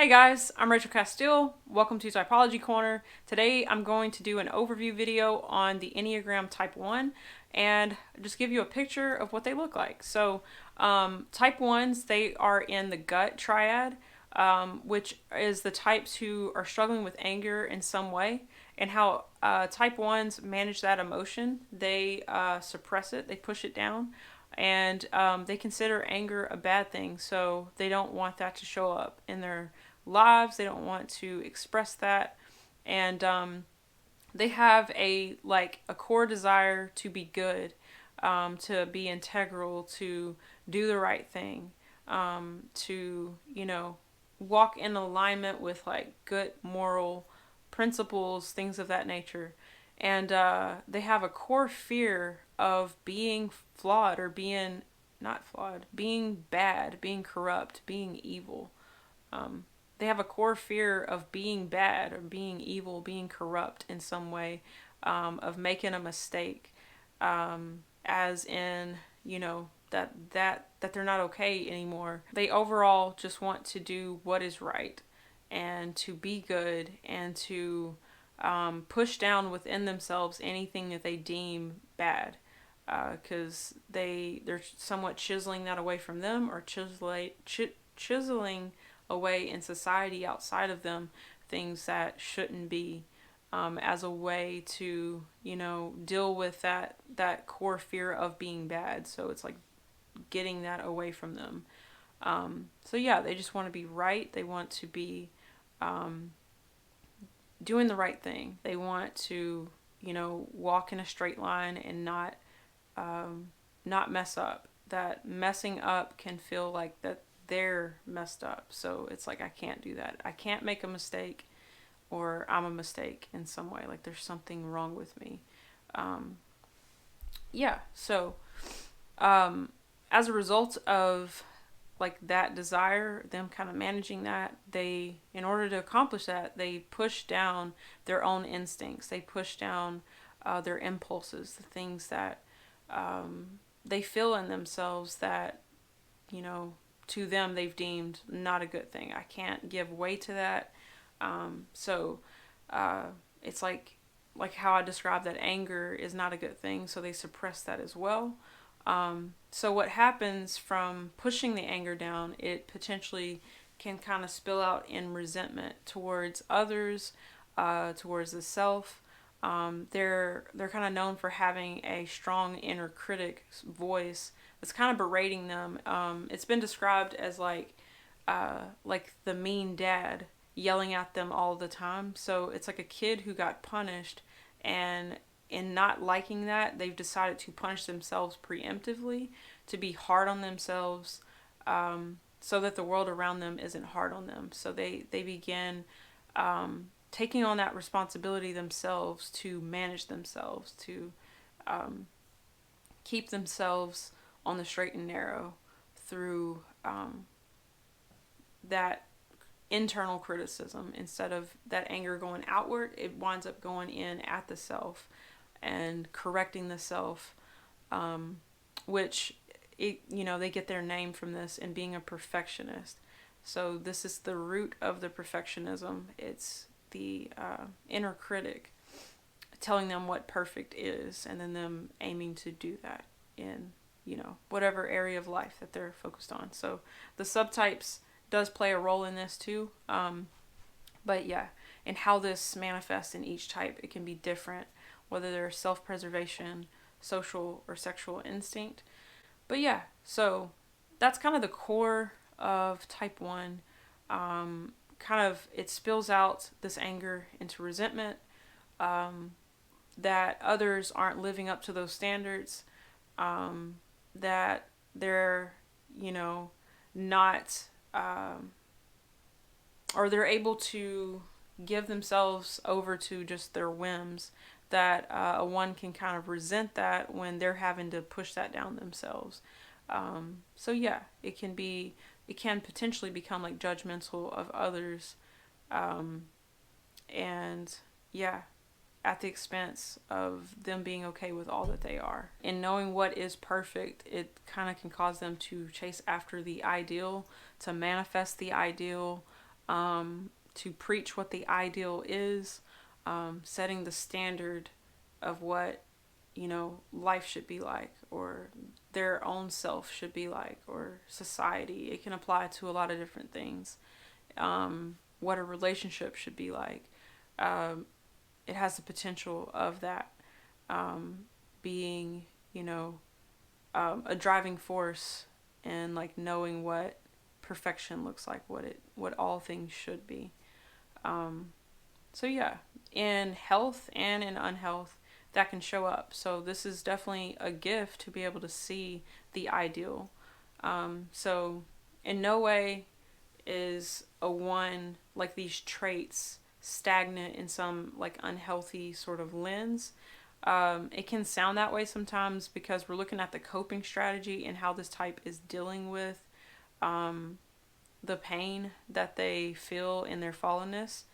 Hey guys, I'm Rachel Castile. Welcome to Typology Corner. Today I'm going to do an overview video on the Enneagram Type 1 and just give you a picture of what they look like. So Type 1s, they are in the gut triad, which is the types who are struggling with anger in some way, and how Type 1s manage that emotion. They suppress it, they push it down, and they consider anger a bad thing, so they don't want that to show up in their lives. They don't want to express that, and they have a core desire to be good, to be integral, to do the right thing, to walk in alignment with like good moral principles, things of that nature. And they have a core fear of being flawed, or being not flawed, being bad, being corrupt, being evil. Um, they have a core fear of being bad or being evil, being corrupt in some way, of making a mistake, as in, that they're not okay anymore. They overall just want to do what is right and to be good, and to push down within themselves anything that they deem bad, because they're somewhat chiseling that away from them, or chiseling away in society outside of them, things that shouldn't be, as a way to deal with that core fear of being bad. So it's like getting that away from them. So yeah, they just want to be right. They want to be doing the right thing. They want to walk in a straight line and not mess up. That messing up can feel like that they're messed up. So it's like, I can't do that. I can't make a mistake, or I'm a mistake in some way. Like there's something wrong with me. Um, yeah. So as a result of like that desire, them kind of managing that, they, in order to accomplish that, they push down their own instincts. They push down their impulses, the things that they feel in themselves that, to them they've deemed not a good thing. I can't give way to that. So it's like how I described that anger is not a good thing, so they suppress that as well. So what happens from pushing the anger down, it potentially can kind of spill out in resentment towards others, towards the self. They're kind of known for having a strong inner critic voice that's kind of berating them. It's been described as like the mean dad yelling at them all the time. So it's like a kid who got punished, and in not liking that, they've decided to punish themselves preemptively, to be hard on themselves, so that the world around them isn't hard on them. So they begin taking on that responsibility themselves to manage themselves, to keep themselves on the straight and narrow through that internal criticism. Instead of that anger going outward, it winds up going in at the self and correcting the self, which they get their name from this, and being a perfectionist. So this is the root of the perfectionism. It's the inner critic telling them what perfect is, and then them aiming to do that in whatever area of life that they're focused on. So the subtypes does play a role in this too, but yeah, and how this manifests in each type, it can be different, whether they're self-preservation, social, or sexual instinct. But yeah, so that's kind of the core of type 1. Kind of, it spills out this anger into resentment, that others aren't living up to those standards, that they're, not, or they're able to give themselves over to just their whims, that one can kind of resent that when they're having to push that down themselves. So yeah, it can potentially become like judgmental of others, and yeah, at the expense of them being okay with all that they are. And knowing what is perfect, it kind of can cause them to chase after the ideal, to manifest the ideal, to preach what the ideal is, setting the standard of what, life should be like, or their own self should be like, or society. It can apply to a lot of different things. What a relationship should be like. It has the potential of that being, a driving force, and like knowing what perfection looks like, what all things should be. So yeah, in health and in unhealth, that can show up. So this is definitely a gift to be able to see the ideal. So in no way is a one, like these traits, stagnant in some like unhealthy sort of lens. It can sound that way sometimes because we're looking at the coping strategy and how this type is dealing with the pain that they feel in their fallenness,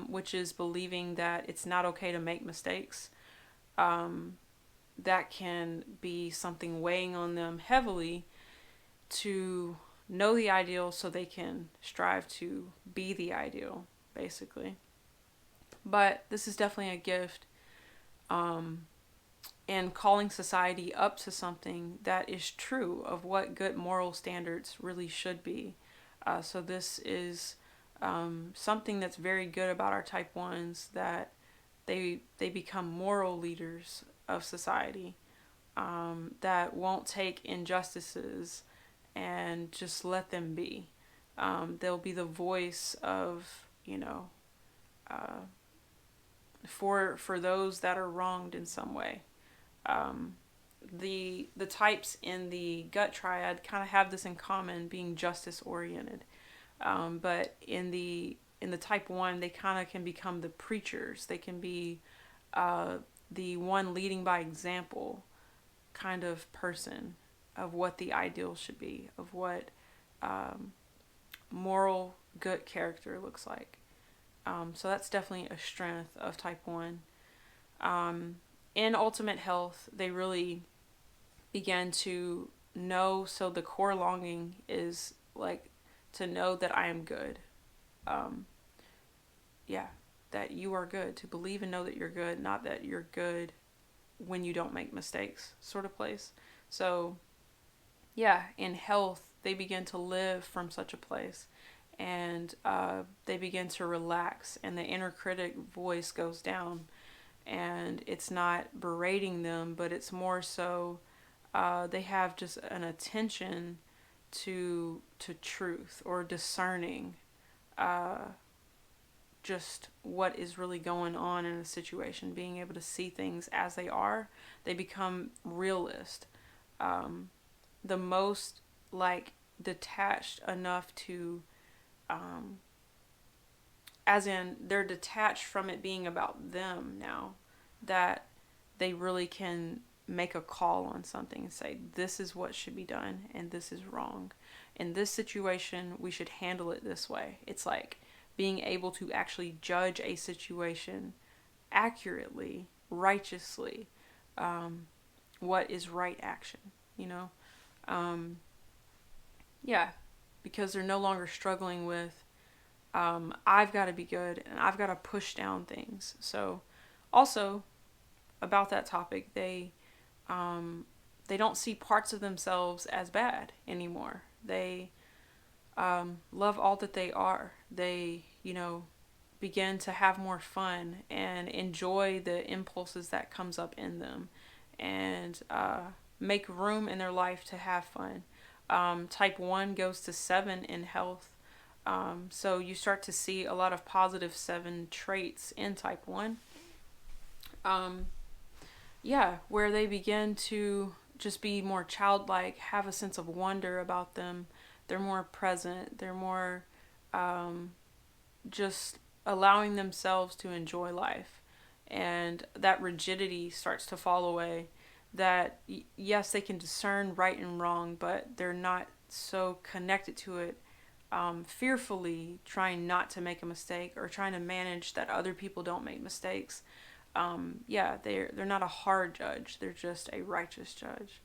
which is believing that it's not okay to make mistakes. That can be something weighing on them heavily to know the ideal so they can strive to be the ideal, basically. But this is definitely a gift, and calling society up to something that is true of what good moral standards really should be. So this is something that's very good about our type ones, that they become moral leaders of society, that won't take injustices and just let them be. They'll be the voice of, uh, for those that are wronged in some way. Um, the types in the gut triad kind of have this in common, being justice oriented. But in the type one, they kind of can become the preachers. They can be the one leading by example kind of person of what the ideal should be, of what um, moral good character looks like. So that's definitely a strength of type one. Um, in ultimate health, they really begin to know. So the core longing is like to know that I am good. Um, yeah, that you are good. To believe and know that you're good, not that you're good when you don't make mistakes, sort of place. So yeah, in health, they begin to live from such a place, and they begin to relax, and the inner critic voice goes down, and it's not berating them, but it's more so they have just an attention to truth, or discerning uh, just what is really going on in a situation, being able to see things as they are. They become realist. Um, the most like detached enough to, um, as in they're detached from it being about them now, that they really can make a call on something and say, this is what should be done and this is wrong. In this situation, we should handle it this way. It's like being able to actually judge a situation accurately, righteously, um, what is right action, you know? Um, yeah, because they're no longer struggling with, I've got to be good and I've got to push down things. So, also about that topic, um, they don't see parts of themselves as bad anymore. They love all that they are. They, begin to have more fun and enjoy the impulses that comes up in them, and make room in their life to have fun. Type 1 goes to 7 in health. So you start to see a lot of positive 7 traits in type 1. Um, yeah, where they begin to just be more childlike, have a sense of wonder about them. They're more present. They're more just allowing themselves to enjoy life. And that rigidity starts to fall away. That, yes, they can discern right and wrong, but they're not so connected to it, fearfully trying not to make a mistake, or trying to manage that other people don't make mistakes. Yeah, they're not a hard judge. They're just a righteous judge,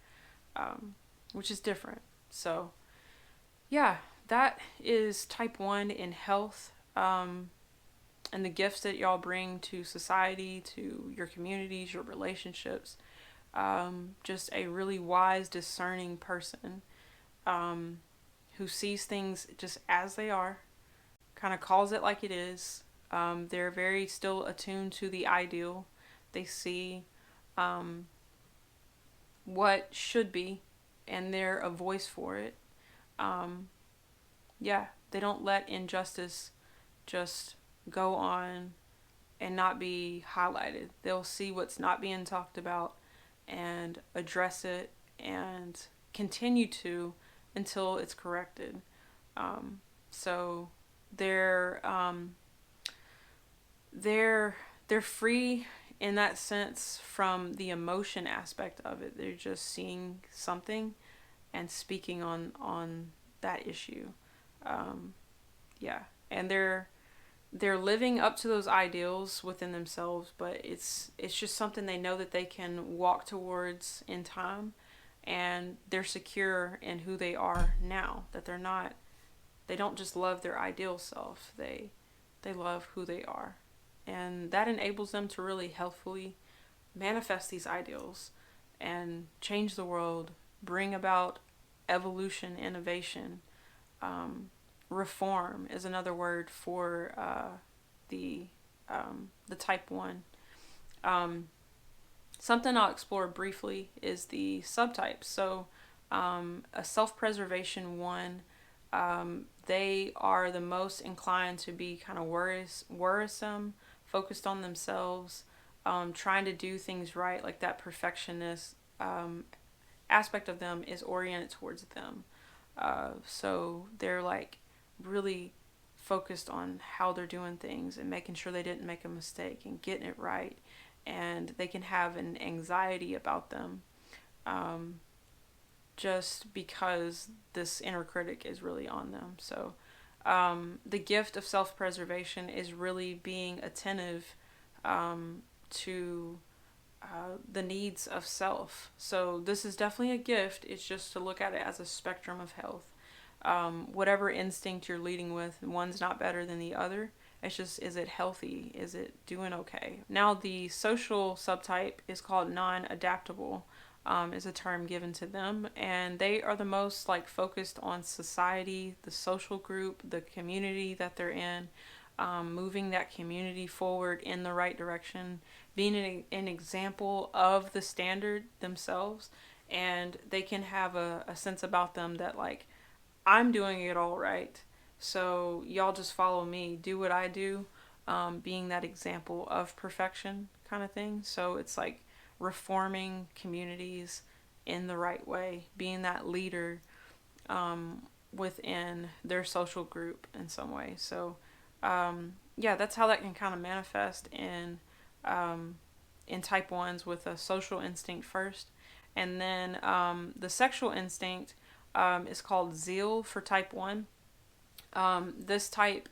which is different. So, yeah, that is type 1 in health, and the gifts that y'all bring to society, to your communities, your relationships. Just a really wise, discerning person, um, who sees things just as they are, kind of calls it like it is. They're very still attuned to the ideal. They see um, what should be, and they're a voice for it. Um, yeah, they don't let injustice just go on and not be highlighted. They'll see what's not being talked about and address it and continue to until it's corrected. So they're they're they're free in that sense from the emotion aspect of it. They're just seeing something and speaking on that issue. Um, yeah, and they're living up to those ideals within themselves, but it's just something they know that they can walk towards in time, and they're secure in who they are now, that they don't just love their ideal self, they love who they are, and that enables them to really healthfully manifest these ideals and change the world, bring about evolution, innovation. um, Reform is another word for the the type 1. Um, Something I'll explore briefly is the subtypes. So, a self preservation one, they are the most inclined to be kind of worrisome, focused on themselves, trying to do things right, like that perfectionist aspect of them is oriented towards them. So they're like really focused on how they're doing things and making sure they didn't make a mistake and getting it right. And they can have an anxiety about them, um, just because this inner critic is really on them. So the gift of self preservation is really being attentive to the needs of self. So this is definitely a gift. It's just to look at it as a spectrum of health. Whatever instinct you're leading with, one's not better than the other. It's just, is it healthy? Is it doing okay? Now, the social subtype is called non-adaptable, is a term given to them, and they are the most like focused on society, the social group, the community that they're in, moving that community forward in the right direction, being an example of the standard themselves, and they can have a sense about them that like, I'm doing it all right, so y'all just follow me, do what I do, being that example of perfection kind of thing. So it's like reforming communities in the right way, being that leader within their social group in some way. So yeah, that's how that can kind of manifest in type ones, with a social instinct first, and then the sexual instinct is called zeal for type 1. This type,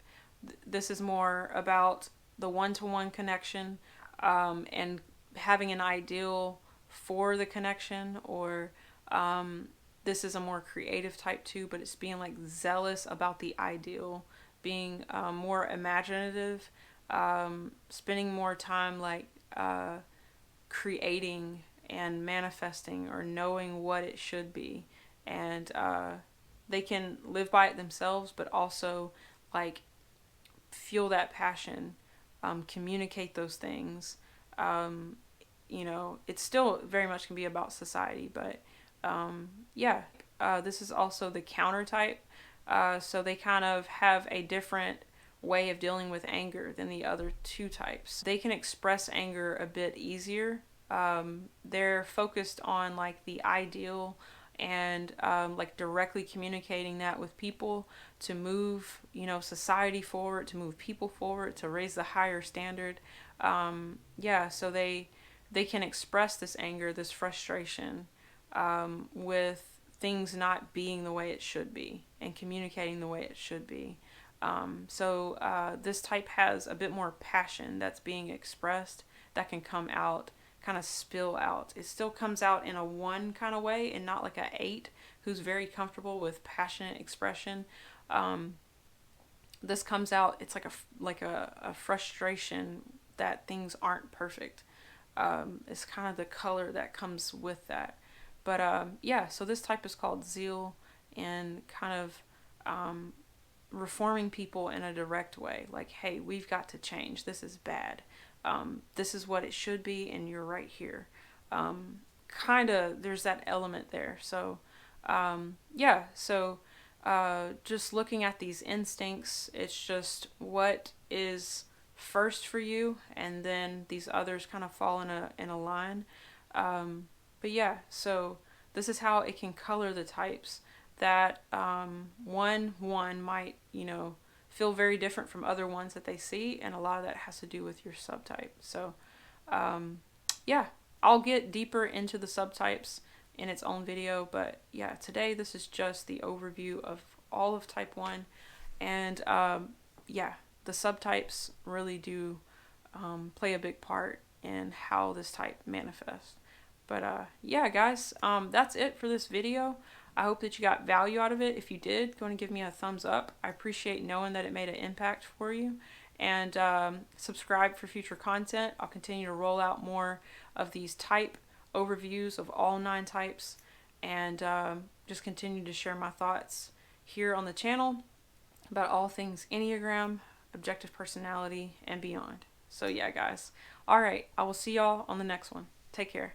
this is more about the one-to-one connection, and having an ideal for the connection, or this is a more creative type 2, but it's being like zealous about the ideal, being more imaginative, spending more time like creating and manifesting or knowing what it should be. And they can live by it themselves, but also like feel that passion, communicate those things. It still very much can be about society, but yeah, this is also the counter type. So they kind of have a different way of dealing with anger than the other two types. They can express anger a bit easier. They're focused on like the ideal, and like directly communicating that with people to move, society forward, to move people forward, to raise the higher standard. Yeah, so they can express this anger, this frustration, with things not being the way it should be and communicating the way it should be. So this type has a bit more passion that's being expressed, that can come out, kind of spill out. It still comes out in a 1 kind of way and not like a 8 who's very comfortable with passionate expression. This comes out, it's like a frustration that things aren't perfect. It's kind of the color that comes with that. But yeah, so this type is called zeal, and kind of reforming people in a direct way. Like, hey, we've got to change. This is bad. This is what it should be, and you're right here. Kind of, there's that element there. So, yeah, so just looking at these instincts, it's just what is first for you, and then these others kind of fall in a line. But yeah, so this is how it can color the types. That one might, feel very different from other ones that they see, and a lot of that has to do with your subtype. So yeah, I'll get deeper into the subtypes in its own video, but yeah, today this is just the overview of all of type 1. And yeah, the subtypes really do play a big part in how this type manifests. But yeah, guys, that's it for this video. I hope that you got value out of it. If you did, go and give me a thumbs up. I appreciate knowing that it made an impact for you. And subscribe for future content. I'll continue to roll out more of these type overviews of all 9 types, and just continue to share my thoughts here on the channel about all things Enneagram, objective personality, and beyond. So yeah, guys. All right, I will see y'all on the next one. Take care.